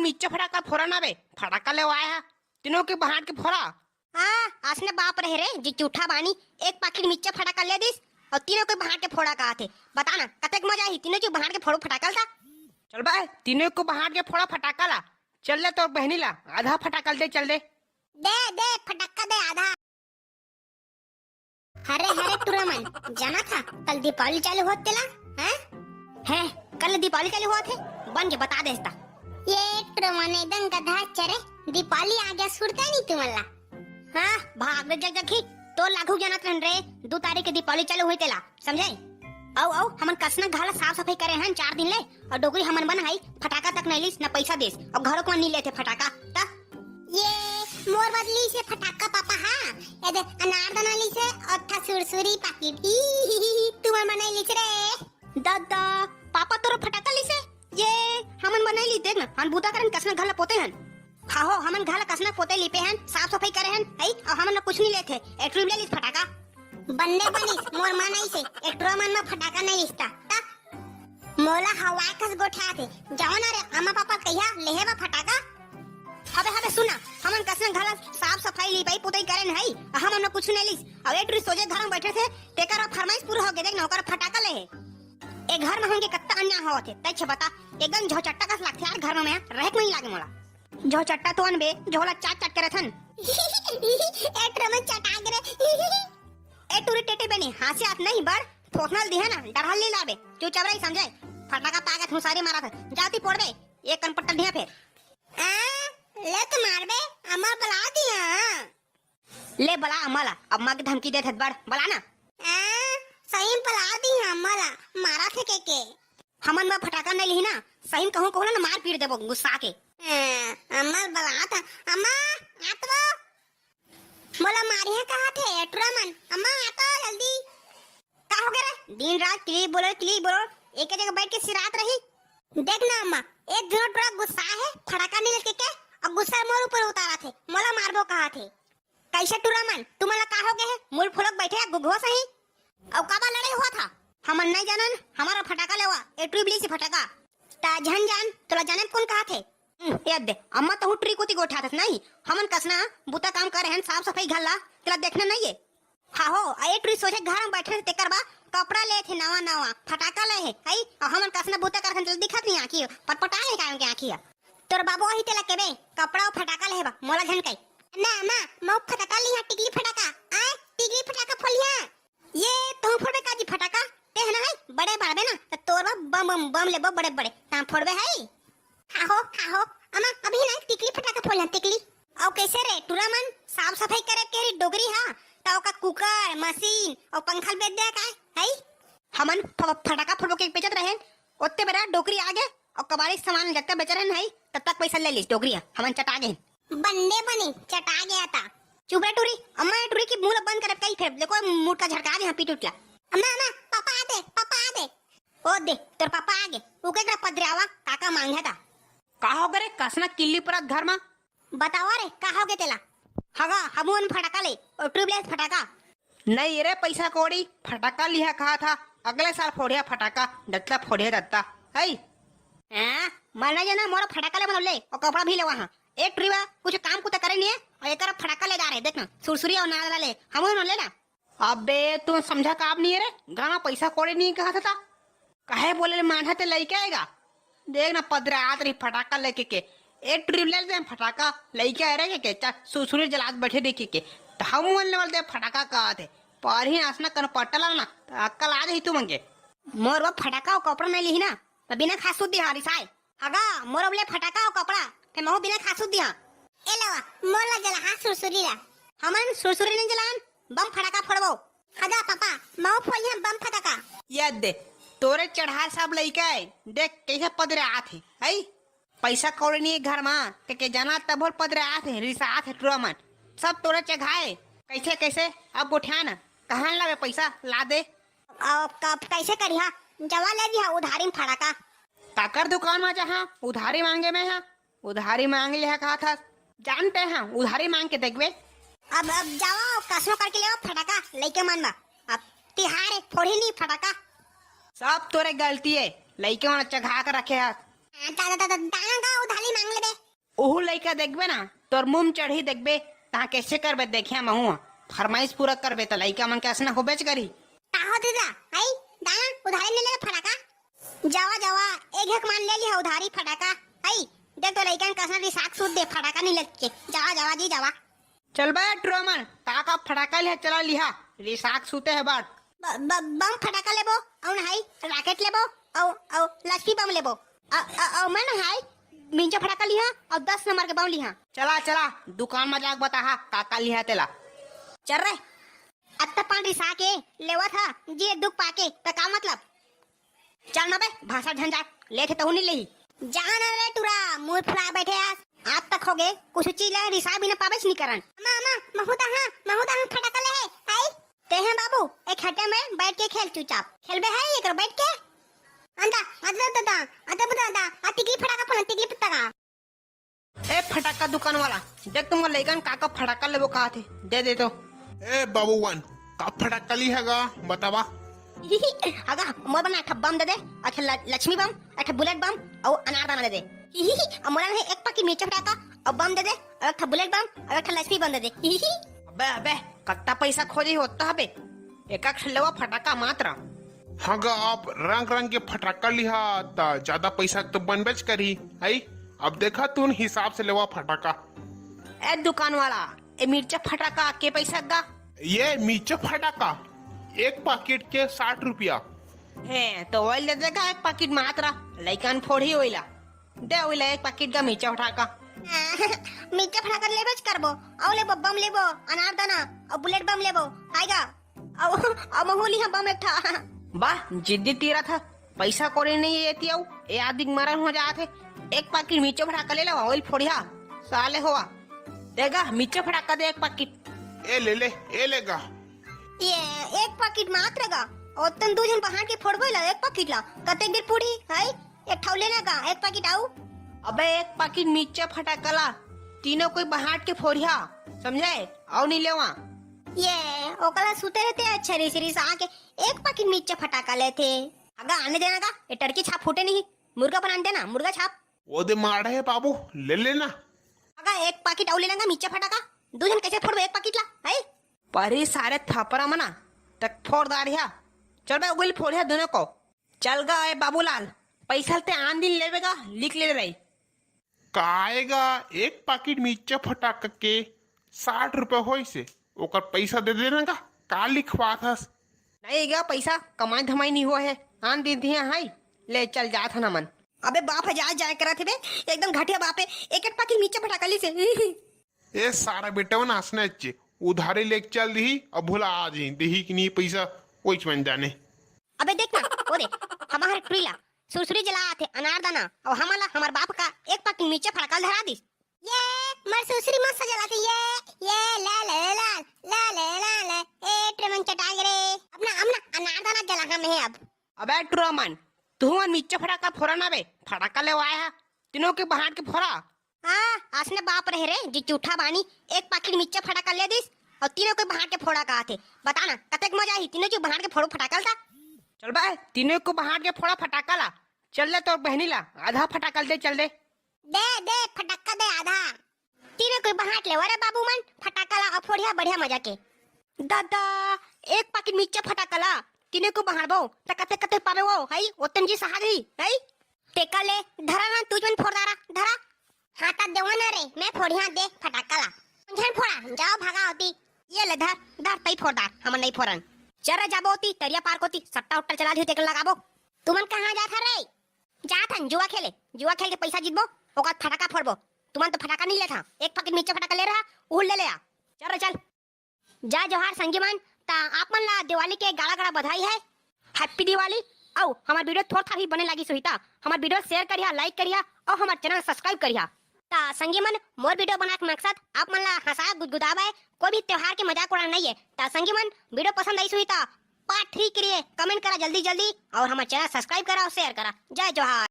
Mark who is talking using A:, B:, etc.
A: मिच्चा फटाका फोड़ा ना बे, फटाका ले आया तीनों के बहाट के फोड़ा।
B: हाँ आसने बाप रहे रे जी चूठा बानी एक पैकेट मिच्चा फटाका ले दिस और तीनों के बहाट के फोड़ा कहा थे। बताना कतक मजा आई तीनों के बहाट के फोड़ो फटाका था।
A: चल बे तीनों को बहाट के फोड़ा फटाका ला। चल ले तो बहनी ला आधा फटाका दे चल दे।
B: दे फटाका दे आधा। हरे हरे टूर्नामेंट जाना था कल दीपावली चालू होते ला है कल दीपावली चालू हुआ थे बन के बता देता। ये टूर्नामेंट एकदम गधा चरे दीपावली आ गया सुरता नहीं तुम्हारा। हाँ भाग जग जगी तो लागू जाना रहन रे 2 तारीख के दीपावली चालू हुई तेला समझे। आओ हमन कसना घाला साफ सफाई करे हैं 4 दिन ले और डोगरी हमन बनाई फटाका तक नहीं लीस न पैसा देस और घरों को नहीं लेते फटाका ता ये मोर बदली से फटाका पापा हाँ ये अनारदाना ली से और सुरसुरी पैकेट तुम बनाई लीस रे दादा पापा तोरो फटाका ली से ये हमन बनाई ली देख ना हम बूता करन कसना घाला पोते हैं। हाँ हो हमन घाला कसना पोते लिपे हैं साफ सफाई करे हैं और हमन कुछ नहीं लेते एक ले लीस फटाका बन्ने बनिस मोर मानाई से एक मन में फटाका नहीं लिस्ता ता मोला हवा कस गोठा थे जाओ ना रे अम्मा पापा कहिया लेहे बा फटाका। हबे हबे सुना हमन कसना घाला साफ सफाई लिपाई पुताई करे नहीं हमन कुछ नहीं लिस अब एक सोजे घर में बैठे थे तेकर फरमाइश पूरा हो गए देख नौकर फटाका ले ए घर में होंगे कत्ता अन्याय होत है तछ बता एकदम झोचट्टा कस लागथे यार घर में रहे नहीं लागे मोला झोचट्टा तो अनबे झोला चाट चाट करे थन एट्र में चटा करे ए टूरी टेटे बनी हासी आत नहीं बड़ ठोसनल दिहे ना डरहल नहीं लाबे चुपचाप रही समझे फटाका पागे थुसारी मारा था जाती पोड़ दे एक कनपट्टा दिया फिर ले तो मार बे अम्मा बुला दिया ले बला अम्मा अब मां की धमकी देत बड़ बला ना सही बुला दी अम्मा ला मारा थे के हमन में फटाका नहीं ली ना सही कहूं कहूं ना मार पीट देबो गुस्सा के अम्मा बुला था अम्मा आतो बोला मारी है कहा थे एट्रामन अम्मा आता जल्दी का हो गया दिन रात क्ली बोलो एक जगह बैठ के सिरात रही देख ना अम्मा एक दिन थोड़ा गुस्सा है फटाका नहीं लेके के और गुस्सा मोर ऊपर उतारा थे मोला मारबो कहा थे कैसे टूरामन तुम्हारा का हो गए है मूल फुलक बैठे गुघो सही और काबा लड़ाई हुआ था हमन नहीं जानन हमारा फटाका लेवा एट्रिबली से फटाका ता जान तोला जाने कौन कहा थे याद दे अम्मा तो हुट्री कोती गोठा था नहीं हमन कसना बुता काम करे हैं साफ सफाई घाला तेला देखना नहीं है। हाँ हो ए ट्री सोचे घर में बैठे ते करबा कपड़ा ले थे नवा फटाका ले है आई और हमन कसना बुता कर जल्दी दिखत नहीं आखी पटपटा है काहे के आखी तोर बाबू ही तेला केबे कपड़ा और फटाका ले बा मोला झनकाई ना मां मो फटाका ली है टिकली फटाका आ टिकली फटाका फोलिया ये तू फोड़बे काजी फटाका ते है ना है बड़े बड़े ना तो तोर बम ले बड़े बड़े ता फोड़बे है खाओ अम्मा अभी ना टिकली फटाका फोड़ना टिकली औ कैसे रे टूरामन साफ सफाई करे के डोगरी हां ताओ का कुकर मशीन और पंखा बेच दे का है हमन फटाका फोड़ो के बेचत रहे ओत्ते बेरा डोगरी आगे और कबाड़ी सामान जत्ता बेच रहे नहीं तब तक पैसा ले ली डोगरी हमन चटा गए बंदे बनी चटा गया था चुप रे टूरी अम्मा टूरी की मुंह बंद कर कई फेर देखो मुंह का झटका दे पीट उठला अम्मा पापा आ दे ओ दे तोर पापा आ गए ओके का पदरावा काका मांगा था
A: का हो गए कसना किल्ली परत घर में
B: बताओ रे का हो गए तेला हगा हमन फटाका ले और ट्यूबलेस फटाका
A: नहीं रे पैसा कोड़ी फटाका लिया कहा था अगले साल फोड़िया फटाका दत्ता फोड़िया दत्ता है
B: मरना जाना मोरा फटाका ले बनले और कपड़ा भी ले वहां एक ट्रीवा कुछ काम को तो करे नहीं है और एक तरफ फटाका ले जा रहे देखना सुरसुरी और नाला ले हमन ले ना
A: अबे तुम समझा काम नहीं है रे गाना पैसा कोड़ी नहीं कहा था काहे बोले मांझा ते लेके आएगा देख ना पदरा आत रही फटाका लेके के एक ट्रिप ले दे फटाका लेके आ रहे के सुरसुरी जलात बैठे देखे के तो हम बोलने वाले फटाका कहा थे पर ही आसना कन पटला ना अक्कल आ रही तू मंगे
B: मोर फटाका और कपड़ा नहीं ली ना तो बिना खासू दिया रिसाई हगा मोर बोले फटाका और कपड़ा ते महू बिना खासू दिया ए लवा मोर ला जला हां सुरसुरी ला हमन सुरसुरी नहीं जलान बम फटाका फोड़बो हगा पापा महू फोड़िया बम फटाका
A: याद दे तोरे चढ़ार सब लेके आए देख कैसे पदरे आते है पैसा कौड़ी नहीं घर में के जाना तब पदरे आते रिसा आते टूरामन सब तोरे चढ़ाए कैसे अब उठा ना कहाँ लावे पैसा ला दे
B: कब कैसे करिया जवा ले दिया उधारी में फटाका
A: काकर दुकान में जहाँ उधारी मांगे में है उधारी मांग लिया कहा था जानते हैं उधारी मांग के देखबे
B: अब जाओ कसम करके ले फटाका लेके मन में अब तिहार फोड़ी नहीं फटाका
A: सब तोरे गलती है लइके वहां चढ़ा कर रखे है
B: दादा उधारी मांग ले बे
A: ओहू लइका देखबे ना तोर मुंह में चढ़ी देखबे ता कैसे करबे देखिया महू फरमाइश पूरा करबे तो लइका मन के असना होबेच करी
B: ताहो दीदा आई दाना उधारी ले ले फटाका जावा जावा एक एक मान ले लिया उधारी फटाका आई देख तो लइकन कसना दी साग सूट दे फटाका नहीं लग के जावा जावा जी जावा
A: चल बे ट्रोमन का फटाका लिया चला लिहा रिसाक सूते है बाट
B: बम फटाका लेबो औन हाई रॉकेट लेबो औ लक्ष्मी बम लेबो औ मन हाई मिंजा फटाका लिहा और 10 नंबर के बम लिहा
A: चला चला दुकान में जाके बताहा काका लिहा तेला
B: चल रे अत्ता पान रिसा के लेवा था जी दुख पाके त का मतलब चल ना बे भाषा झंझाट ले थे तो नहीं लेही जाना रे टुरा मुंह फुला बैठे आज तक हो गए कुछ चीज ले रिसा भी ना पावेच नहीं करन मामा महूदा फटाका ले है आई ते हैं बाबू एक हटे में बैठ के खेल चुपचाप खेलबे है एक बैठ के अंदा अदा अतिकी फटाका फोन अतिकी पत्ता
A: ए फटाका दुकान वाला देख तुम लइकन काका फटाका लेबो कहा थे दे दे तो
C: ए बाबूवन का फटाका ली हैगा बतावा
B: अगा मोर बना एक बम दे दे अच्छा लक्ष्मी बम अच्छा बुलेट बम और अनारदाना दे दे मोर है एक पैकेट मिर्च फटाका और बम दे दे और अच्छा बुलेट बम और अच्छा लक्ष्मी बम दे दे
A: अबे अबे कत्ता पैसा खोजी होता है बे एक लेवा फटाका मात्र
C: हगा आप रंग रंग के फटाका लिहा ता ज्यादा पैसा तो बनबेच करी आई अब देखा तू हिसाब से लेवा फटाका
A: ए दुकान वाला ए मिर्चा फटाका के पैसा गा
C: ये मीचा फटाका एक पैकेट के 60 रुपया
A: है तो ऑयल दे देगा एक पैकेट मात्र लइकन फोड़ी ओइला दे ओइला एक पैकेट का मिर्चा फटाका
B: मिर्च फटाका लेबेच करबो औ लेबो बम लेबो अनारदाना और बुलेट बम लेबो आएगा औ महूली हम बम एक था
A: वाह जिद्दी तीरा था पैसा कोरे नहीं येती आऊ ए आदि मरन हो जाते एक पैकेट मिर्चा फटाका ले लो ऑयल फोड़िया साले होआ देगा मिर्चा फटाका दे एक पैकेट
C: ए लेगा
B: ये एक पैकेट मात्र गा और तन दो जन बाहर के फोड़बो ला एक पैकेट ला कते देर पूरी है एक ठौ लेना गा एक पैकेट आऊ
A: अबे एक पैकेट मिर्चा फटाका ला तीनों कोई बाहर के फोड़िया समझे आओ नहीं लेवा
B: ये ओकला सुते रहते अच्छा रे श्री सा के एक पैकेट मिर्चा फटाका लेते अगा आने देना गा ये टर्की छाप फूटे नहीं मुर्गा बना देना मुर्गा छाप
C: वो दे मार है बाबू ले लेना
B: अगा एक पैकेट आऊ ले लेंगा मिर्चा फटाका दो जन कैसे फोड़बो एक पैकेट ला है
A: परी सारे थापरा मना तक फोड़दारिया चल बे उगल फोड़िया दोनों को चल गा ए बाबूलाल पैसा ते आन दिन लेवेगा लिख ले रही
C: काएगा एक पैकेट मीचा फटाका के 60 रुपए होई से ओकर पैसा दे देना का लिखवा था
A: नहीं गया पैसा कमाई धमाई नहीं हुआ है आन दिन दिया हाई ले चल जा था ना मन अबे बाप है जाए करा थे बे एकदम घटिया बाप है एक एक पैकेट मिर्चा फटाका ली से
C: ए सारा बेटा ना हंसने अच्छे उधारी लेके चल दी अब भूला आ जी दही कि नहीं पैसा कोई बन जाने
B: अबे देख ना वो देख हमारे ट्रीला सुरसुरी जला थे अनारदाना और हमारा हमार बाप का एक पैकेट मिर्चा फटाका धरा दी ये मर सुरसुरी मस्त जलाती ये ला ला ला ला ला ला ला ए ट्रमन चटाग रे अपना अनारदाना जला हम है अब
A: अबे ट्रोमन तू मिर्चा फटाका फोड़ा ना बे फटाका ले आया तीनों के बाहर के फोड़ा
B: हाँ आसने बाप रहे रे जी चूठा बानी एक पैकेट मिर्चा फटाका ले दिस और तीनों के बाहर के फोड़ा कहा थे बताना कतक मजा आई तीनों के बाहर के फोड़ो फटाका था
A: चल बे तीनों को बाहर के फोड़ा फटाका ला चल ले तो बहनी ला आधा फटाका दे चल दे
B: दे फटाका दे आधा तीनों को बाहर ले वारे बाबू मन फटाका ला और फोड़िया बढ़िया मजा के दादा एक पैकेट मिर्चा फटाका ला तीनों को बाहर बो त कते कते पावे वो हई ओतन जी सहारी हई टेका ले धरा ना तुझन फोड़दारा धरा हाथा देवा ना रे मैं फोड़िया दे फटाका ला झन फोड़ा जाओ भागा होती ये ले धर तई फोड़दार हम नहीं फोड़न चरा जाबो होती तरिया पार कोती सट्टा उट्टा चला दी तेकल लगाबो तुमन कहां जात रे जात हन जुआ खेल के पैसा जीतबो ओका फटाका फोड़बो तुमन तो फटाका नहीं लेथा एक पैकेट मिर्चा फटाका ले रहा उड़ ले आ चल जय जोहार संगीमन ता आप मन ला दिवाली के गाड़ा बधाई है हैप्पी दिवाली औ हमार वीडियो थोड़ा भी बने लगी सोहिता हमार वीडियो शेयर करिया लाइक करिया और हमार चैनल सब्सक्राइब करिया ता संगीमन मोर वीडियो बना के मकसद आप मन ला हंसा गुदगुदावा है कोई भी त्योहार के मजाक उड़ाना नहीं है ता संगीमन वीडियो पसंद आई सोहिता पार्ट 3 के लिए कमेंट करा जल्दी और हमारे चैनल सब्सक्राइब करा और शेयर करा जय जोहार।